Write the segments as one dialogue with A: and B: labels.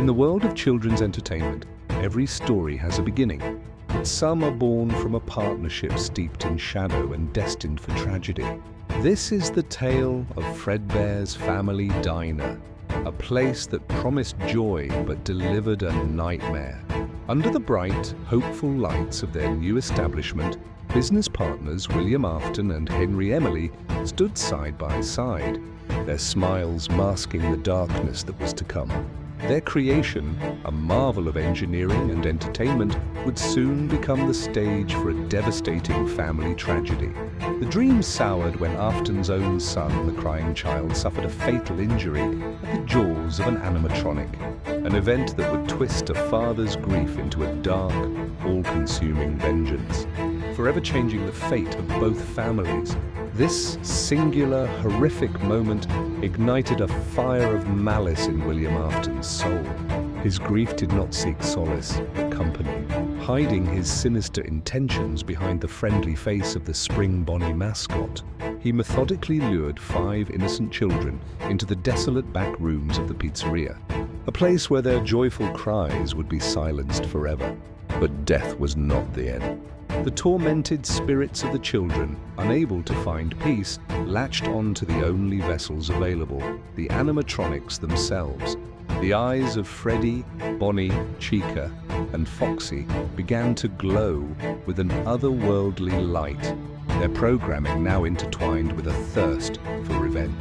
A: In the world of children's entertainment, every story has a beginning. Some are born from a partnership steeped in shadow and destined for tragedy. This is the tale of Fredbear's Family Diner, a place that promised joy but delivered a nightmare. Under the bright, hopeful lights of their new establishment, business partners William Afton and Henry Emily stood side by side, their smiles masking the darkness that was to come. Their creation, a marvel of engineering and entertainment, would soon become the stage for a devastating family tragedy. The dream soured when Afton's own son, the crying child, suffered a fatal injury at the jaws of an animatronic, an event that would twist a father's grief into a dark, all-consuming vengeance, forever changing the fate of both families. This singular, horrific moment ignited a fire of malice in William Afton's soul. His grief did not seek solace, but company. Hiding his sinister intentions behind the friendly face of the Spring Bonnie mascot, he methodically lured 5 innocent children into the desolate back rooms of the pizzeria, a place where their joyful cries would be silenced forever. But death was not the end. The tormented spirits of the children, unable to find peace, latched on to the only vessels available, the animatronics themselves. The eyes of Freddy, Bonnie, Chica, and Foxy began to glow with an otherworldly light, their programming now intertwined with a thirst for revenge.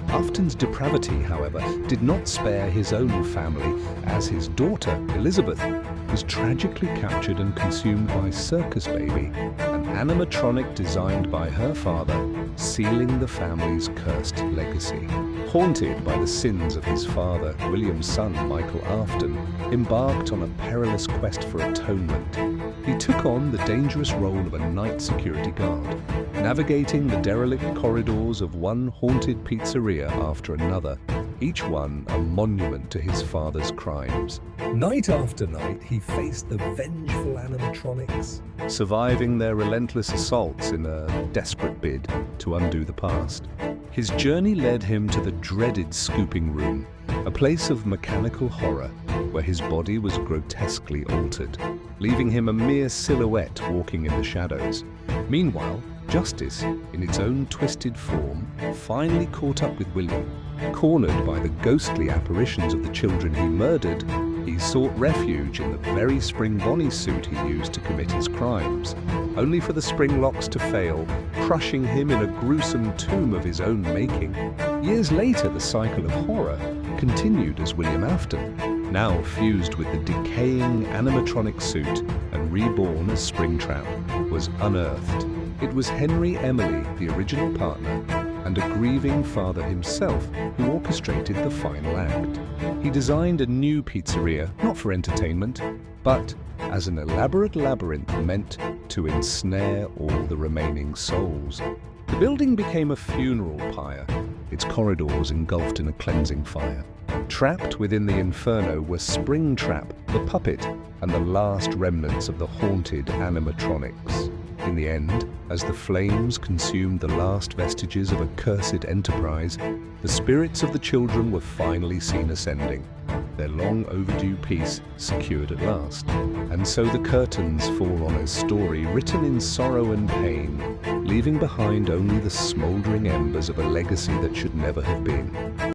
A: Afton's depravity, however, did not spare his own family, as his daughter, Elizabeth, was tragically captured and consumed by Circus Baby, an animatronic designed by her father, sealing the family's cursed legacy. Haunted by the sins of his father, William's son, Michael Afton, embarked on a perilous quest for atonement. He took on the dangerous role of a night security guard, navigating the derelict corridors of one haunted pizzeria after another, each one a monument to his father's crimes. Night after night, he faced the vengeful animatronics, surviving their relentless assaults in a desperate bid to undo the past. His journey led him to the dreaded scooping room, a place of mechanical horror where his body was grotesquely altered, leaving him a mere silhouette walking in the shadows. Meanwhile, justice, in its own twisted form, finally caught up with William. Cornered by the ghostly apparitions of the children he murdered, he sought refuge in the very Spring Bonnie suit he used to commit his crimes, only for the spring locks to fail, crushing him in a gruesome tomb of his own making. Years later, the cycle of horror continued as William Afton, now fused with the decaying animatronic suit and reborn as Springtrap, was unearthed. It was Henry Emily, the original partner, and a grieving father himself who orchestrated the final act. He designed a new pizzeria, not for entertainment, but as an elaborate labyrinth meant to ensnare all the remaining souls. The building became a funeral pyre, its corridors engulfed in a cleansing fire. Trapped within the inferno were Springtrap, the puppet, and the last remnants of the haunted animatronics. In the end, as the flames consumed the last vestiges of a cursed enterprise, the spirits of the children were finally seen ascending, their long overdue peace secured at last. And so the curtains fall on a story written in sorrow and pain, leaving behind only the smouldering embers of a legacy that should never have been.